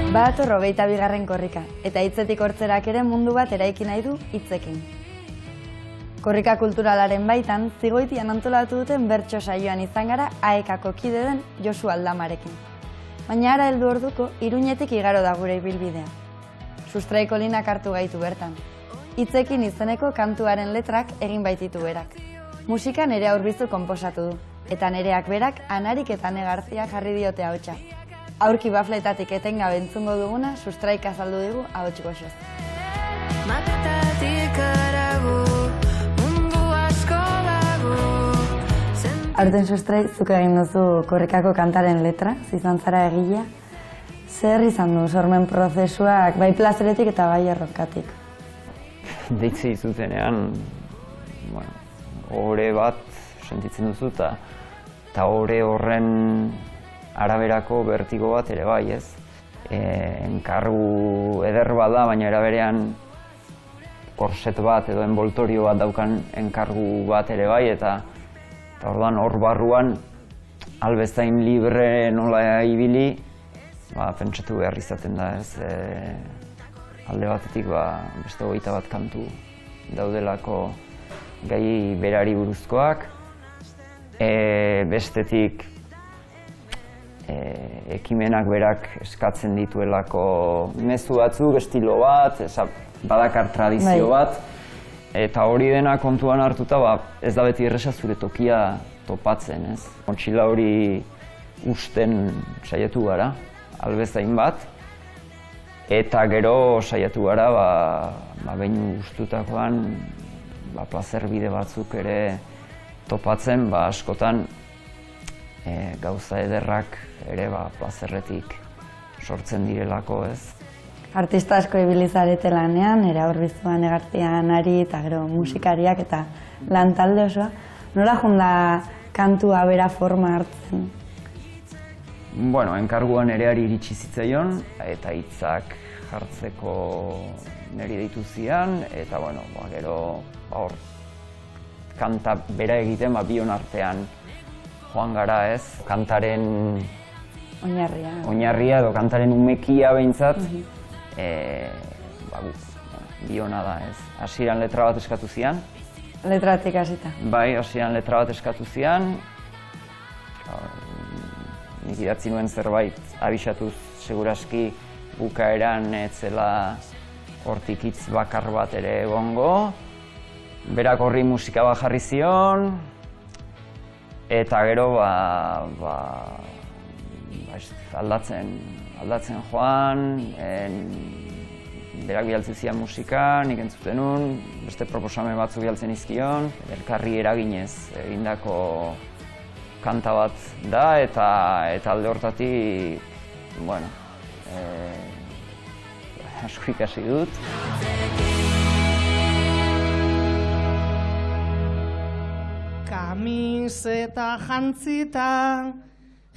Badator 22. korrika, eta hitzetik hortzerak ere mundu bat eraiki nahi du hitzekin. Korrika kulturalaren baitan, Zigoitian antolatu duten bertso saioan izan gara AEK-ko kide den Josu Aldamarekin. Baina ara heldu orduko, Iruñetik igaro da gure ibilbidea. Sustraiko linak hartu gaitu bertan. Hitzekin izeneko kantuaren letrak egin baititu berak. Musika Nerea Urbizu konposatu du, eta Nereak berak Anarik eta Ane Garzia jarri diote ahotsa. Aurki bafletatik etengabe entzungo duguna, Sustraik azaldu digu ahots goxoz. Aurten Sustrai, zuk egin duzu Korrikako kantaren letra, izan zara egilea. Zer izan du sormen prozesuak, bai plazeretik eta bai erronkatik? Deitze izutenean, ohore bat sentitzen duzu eta ohore horren araberako bertigo bat ere bai, ez? Enkargu eder bada, baina eraberean korset bat edo enboltorio bat daukan enkargu bat ere bai, eta orduan hor barruan albezain libre nola ibili, pentsatu behar izaten da, ez? Alde batetik beste 21 kantu daudelako gai berari buruzkoak, bestetik ekimenak berak eskatzen dituelako mezu batzuk, estilo bat, badakar tradizio bat, eta hori dena kontuan hartuta ez da beti erresa zure tokia topatzen, ez? Motxila hori usten saiatu gara, albezain bat, eta gero saiatu gara behin gustutakoan plazer bide batzuk ere topatzen, askotan gauza ederrak ere plazerretik sortzen direlako, ez? Artista asko ibili zarete lanean, Nerea Urbizu, Ane Garzia, Anari eta gero musikariak eta lan talde osoa. Nola joan da kantua bera forma hartzen? Enkarguan Nereari iritsi zitzaion eta hitzak jartzeko niri deitu zian, eta gero hor kanta bera egiten bion artean joan gara, ez? Kantaren oinarria edo kantaren umekia behintzat biona da, ez? Hasieran letra bat eskatu zian. Letratik hasita? Bai, hasieran letra bat eskatu zian. Nik idatzi nuen zerbait abisatuz seguraski bukaeran etzela hortik hitz bakar bat ere egongo. Berak horri musika bat jarri zion, eta gero aldatzen joan, berak bialtzen zian musika, nik entzuten nun, beste proposamen batzuk bialtzen izkion, elkarri eraginez egindako kanta bat da, eta alde hortatik, asko ikasi dut. Kamiseta jantzita,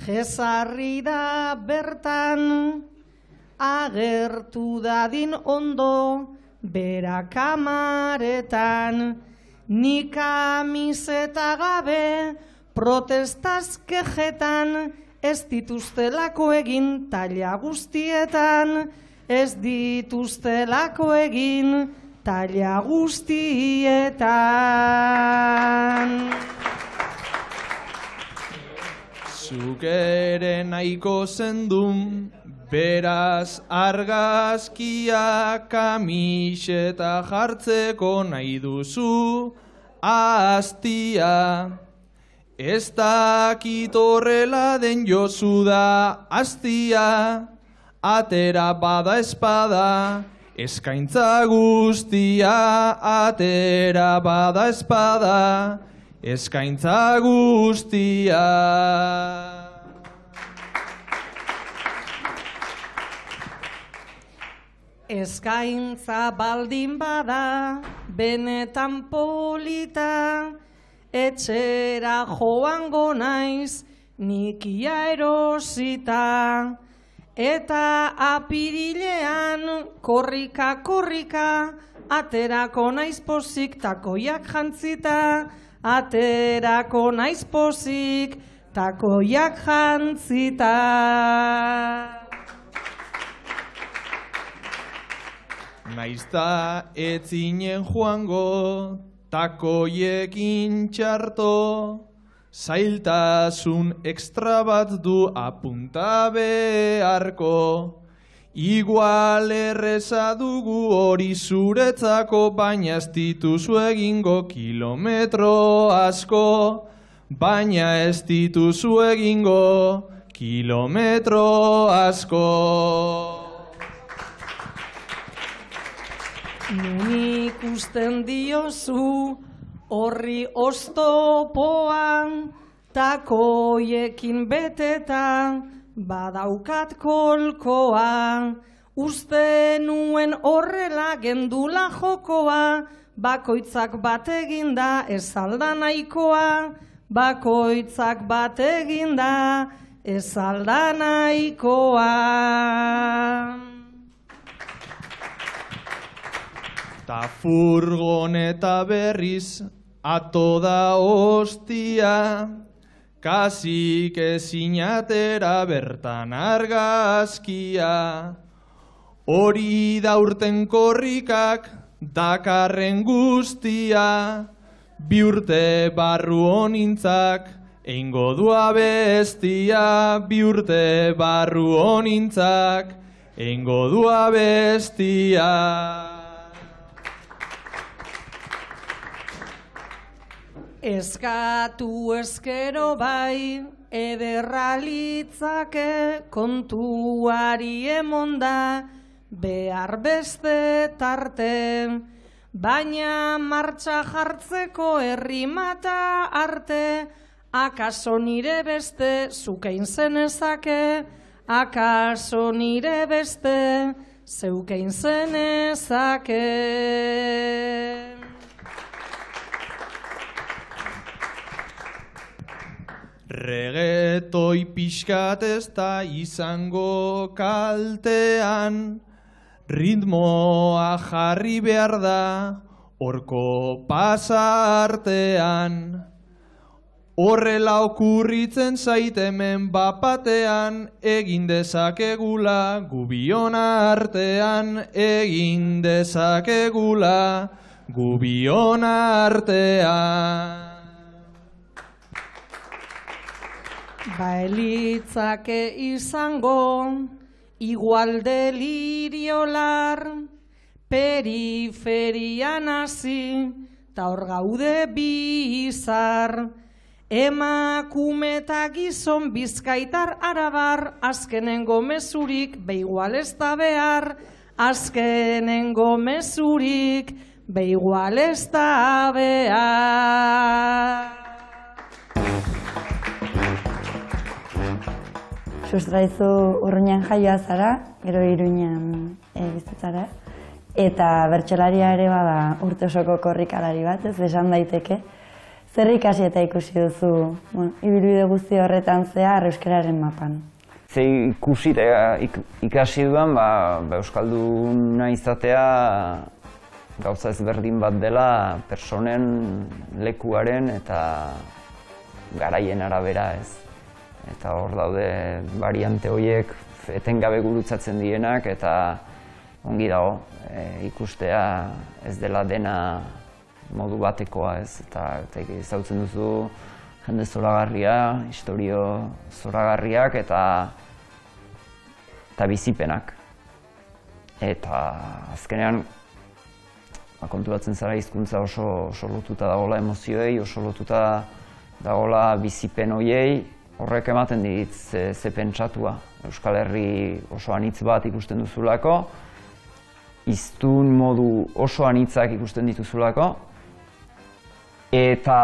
jezarri da bertan, agertu dadin ondo, bera kamaretan, ni kamiseta gabe, protestaz kejetan, ez dituztelako egin taila guztietan, ez dituztelako egin taila guztietan. Zuk ere nahiko zendun, beraz argazkia kamiseta jartzeko nahi duzu astia. Ez dakit horrela den Josu da astia, atera bada espada, eskaintza guztia, atera bada espada, eskaintza guztia. Eskaintza baldin bada, benetan polita, etxera joango naiz, nikia erosita. Eta apirilean, korrika, aterako naiz pozik takoiak jantzita, aterako naiz pozik, takoiak jantzita. Naizta etzinen joango, takoiekin txarto, zailtasun ekstra bat du apunta beharko. Igual erreza dugu hori zuretzako, baina ez dituzu egingo kilometro asko. Baina ez dituzu egingo kilometro asko. Nun ikusten diozu horri oztopoan, takoiekin betetan badaukat kolkoa. Uste nuen horrela gendula jokoa, bakoitzak bat eginda ez alda nahikoa. Bakoitzak bat eginda ez alda nahikoa. Ta furgoneta berriz ato da ostia, kasik ezin atera bertan argazkia. Hori da urten korrikak dakarren guztia, bi urte barru honintzak eingo du abestia. Bi urte barru honintzak eingo du abestia. Eskatu eskero bai, ederra litzake, kontuari emonda, behar beste tarte. Baina martxa jartzeko errimata arte, akaso nire beste zukein zenezake, akaso nire beste zeukein zenezake. Regetoi pixkat ez da izango kaltean, ritmoa jarri behar da horko pasartean. Horrela okurritzen zait hemen bapatean, egin dezakegula gubion artean, egin dezakegula gubion artean. Baelitzake izango, igual deliriolar, periferian hasi, ta hor gaude bizar. Emakume eta gizon bizkaitar arabar, azkenengo mezurik, beigual ez da behar. Azkenengo mezurik, beigual ez da behar. Sustraizu Urruñan jaioa zara, gero Iruñan bizitzara. Eta bertsolaria ere bada urte osoko korrikalari bat, ez esan daiteke. Zer ikasi eta ikusi duzu ibilbide guzti horretan zehar euskararen mapan? Ze ikusi eta ikasi dudan, euskalduna izatea gauza ezberdin bat dela personen, lekuaren eta garaien arabera ez. Eta hor daude variante horiek etengabe gurutzatzen direnak eta ongi dago ikustea ez dela dena modu batekoa ez. Eta ezagutzen duzu jende zoragarria, istorio zoragarriak eta bizipenak. Eta azkenean konturatzen zara hizkuntza oso lotuta dagoela emozioei, oso lotuta dagoela bizipen horiei. Horrek ematen dit ze pentsatua. Euskal Herri oso anitz bat ikusten duzulako, hiztun modu oso anitzak ikusten dituzulako, eta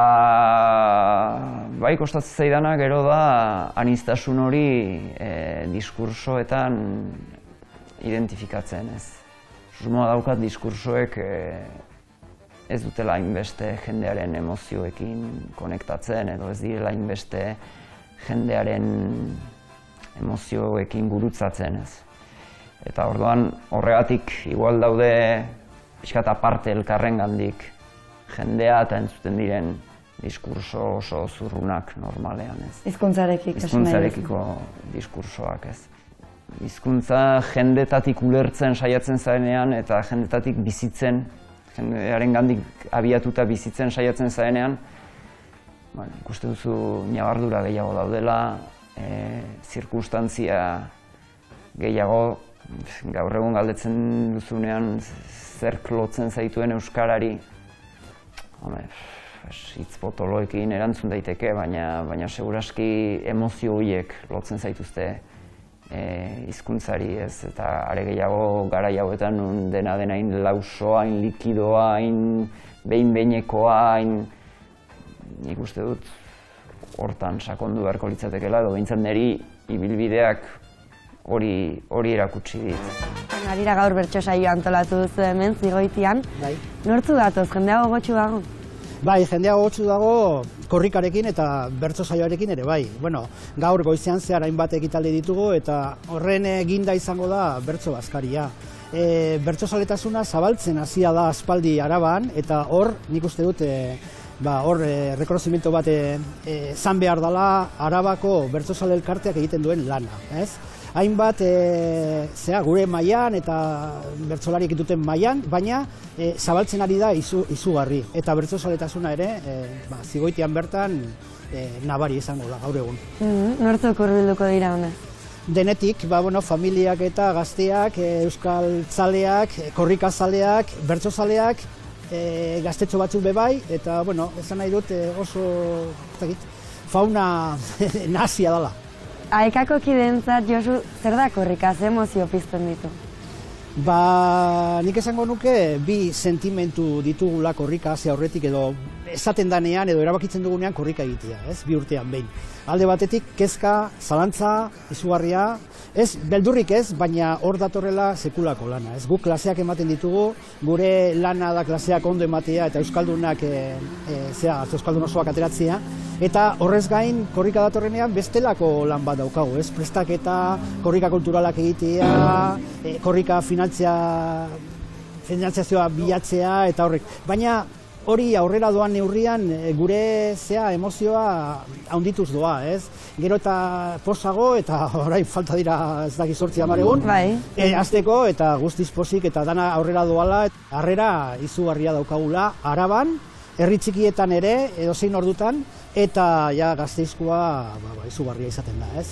bai kostatzen zaidana gero da aniztasun hori diskursoetan identifikatzen ez. Susmoa daukat diskursoek ez dutela hainbeste jendearen emozioekin konektatzen edo ez direla hainbeste jendearen emozioekin gurutzatzen ez. Eta orduan horregatik igual daude pixkat aparte elkarrengandik jendea eta entzuten diren diskurso oso zurrunak normalean, ez. Hizkuntzarekiko diskursoak, ez. Hizkuntza jendetatik ulertzen saiatzen zarenean eta jendetatik bizitzen, jendearen gandik abiatuta bizitzen saiatzen zarenean, ikuste duzu ñabardura gehiago daudela, zirkunstantzia gehiago, gaur egun galdetzen duzunean zerk lotzen zaituen euskarari, hitz potoloekin erantzun daiteke, baina seguraski emozio horiek lotzen zaituzte hizkuntzari, ez, eta are gehiago garai hauetan dena hain lausoa, hain likidoa, hain behin-behinekoa, nik uste dut hortan sakondu beharko litzatekeela, edo behintzat niri ibilbideak hori erakutsi dit. Harira gaur bertso saioa antolatu duzu hemen, Zigoitian. Nortzu datoz, jendea gogotsu dago? Bai, jendea gogotsu dago korrikarekin eta bertso saioarekin ere, bai. Gaur goizean zehar hainbat ekitaldi ditugu eta horren eginda izango da bertso bazkaria. Bertsozaletasuna zabaltzen hasia da aspaldi Araban eta hor nik uste dut hor rekonozimiento bat zan behar dela Arabako bertsozale elkarteak egiten duen lana, ez? Hainbat gure mailan eta bertsolariek duten mailan, baina zabaltzen ari da izugarri eta bertsozaletasuna ere Zigoitian bertan nabari izango da gaur egun. Nortzuk hurbilduko dira hona? Denetik, familiak eta gazteak, euskaltzaleak, korrikazaleak, bertsozaleak, gaztetxo batzuk bebai, eta, esan nahi dut oso fauna nazia dela. Aekako kideentzat, Josu, zer da korrika, ze emozio pizten ditu? Nik esango nuke bi sentimentu ditugula korrika hasi aurretik edo esaten danean edo erabakitzen dugunean korrika egitea, ez? 2 urtean behin. Alde batetik kezka, zalantza, izugarria, ez beldurrik ez, baina hor datorrela sekulako lana, ez? Guk klaseak ematen ditugu, gure lana da klaseak ondo ematea eta euskaldunak euskaldun osoak ateratzea, eta horrez gain korrika datorrenean bestelako lan bat daukagu, ez? Prestaketa, korrika kulturalak egitea, korrika finantzazioa bilatzea eta horrek. Baina hori aurrera doan neurrian gure emozioa handituz doa, ez? Gero eta posago eta orain falta dira ez daki 8-10 egun. Hasteko eta guztiz posik eta dana aurrera doala, harrera izugarria daukagula Araban, herri txikietan ere edozein ordutan eta ja Gasteizkoa izugarria izaten da, ez?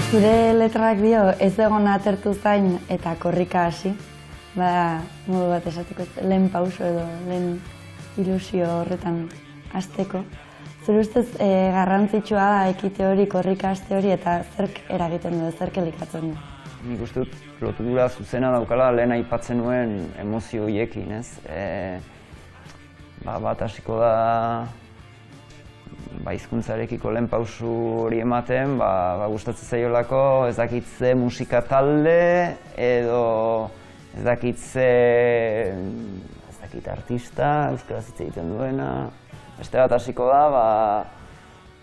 Zure letrak dio ez egon atertu zain eta korrika hasi, modu bat esateko lehen pauso edo lehen ilusio horretan hasteko. Zure ustez garrantzitsua da ekite hori, korrika haste hori eta zerk eragiten du, zerk elikatzen du? Nik uste dut lotura zuzena daukala lehen aipatzen nuen emozio horiekin, ez? Bat hasiko da hizkuntzarekiko lehen pausu hori ematen, gustatzen zaiolako ez dakitze musika talde edo ez dakitze artista, euskaraz hitz egiten duena. Beste bat hasiko da,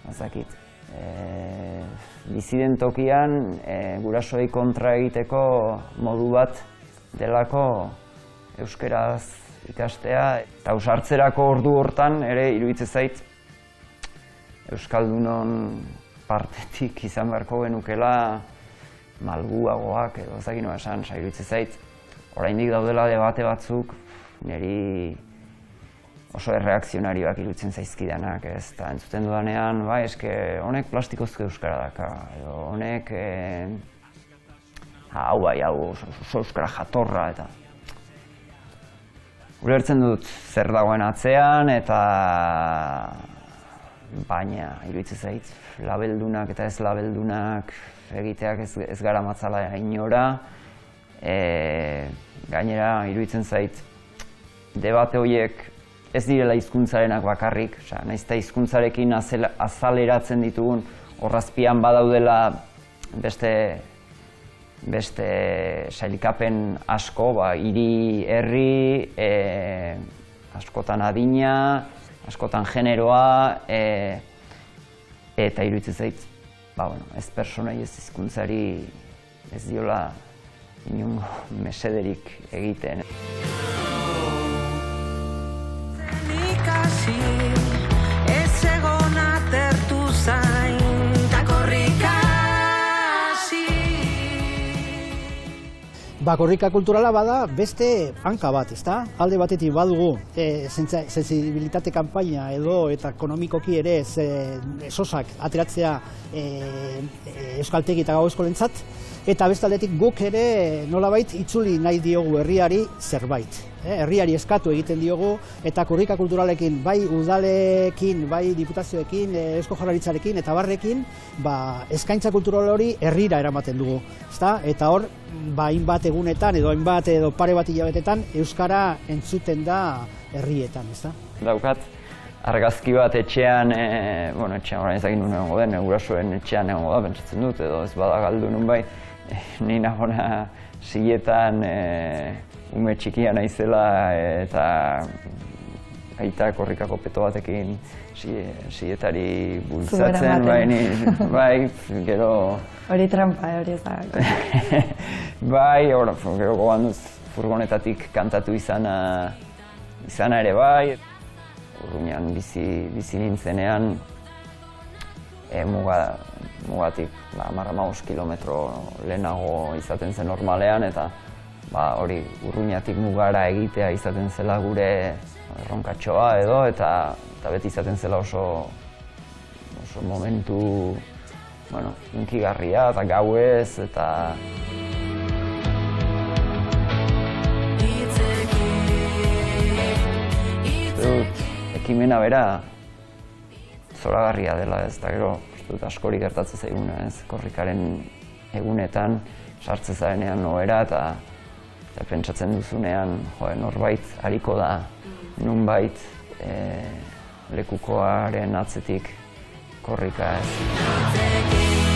ez dakit, bizi den tokian gurasoei kontra egiteko modu bat delako euskaraz ikastea. Eta ausartzerako ordu hortan ere iruditzen zait euskaldunon partetik izan beharko genukela malguagoak edo ez dakit nola esan, iruditzen zait oraindik daudela debate batzuk niri oso erreakzionarioak iruditzen zaizkidanak, ez? Eta entzuten dudanean, eske honek plastikozko euskara daka, edo honek hau oso euskara jatorra, eta ulertzen dut zer dagoen atzean, eta baina iruditzen zait labeldunak eta ez labeldunak egiteak ez gara matzala inora. Gainera iruditzen zait debate horiek ez direla hizkuntzarenak bakarrik, nahiz eta hizkuntzarekin azaleratzen ditugun horrazpian badaudela beste sailkapen asko, hiri, herri, askotan adina, askotan generoa, eta iruditzen zait, ez personai ez hizkuntzari ez diola inongo mesederik egiten. Ikasi, ez egon atertu zain, ta korrika hasi. Korrika kulturala bada beste hanka bat, ezta? Alde batetik badugu sensibilitate kanpaina edo eta ekonomikoki ere sosak ateratzea euskaltegi eta gau eskolentzat, eta beste aldetik guk ere nolabait itzuli nahi diogu herriari zerbait. Herriari eskatu egiten diogu, eta korrika kulturalekin, bai udalekin, bai diputazioekin, Eusko Jaurlaritzarekin eta barrekin, eskaintza kultural hori herrira eramaten dugu. Eta hor, hainbat egunetan edo pare bat hilabetetan euskara entzuten da herrietan, ezta? Daukat, argazki bat etxean, etxean orain ezakin duen egongo den, gurasoen etxean egongo da, pentsatzen dut, edo ez bada galdu nun bai, ni nagona ziletan ume txikia naizela eta aita korrikako peto batekin ziletari bultzatzen, bai, gero... Hori trampa, hori ez da. Bai, gero goganduz furgonetatik kantatu izana ere bai. Urruñan bizi nintzenean, mugatik 10-15 kilometro lehenago izaten zen normalean, eta hori urruñatik mugara egitea izaten zela gure erronkatxoa edo, eta beti izaten zela oso momentu hunkigarria eta gauez, eta... Ekimena bera zoragarria dela, ez da gero askorik gertatzen zaiguna, ez, korrikaren egunetan sartzen zarenean noera eta pentsatzen duzunean norbait hariko da nunbait lekukoaren atzetik korrika, ez.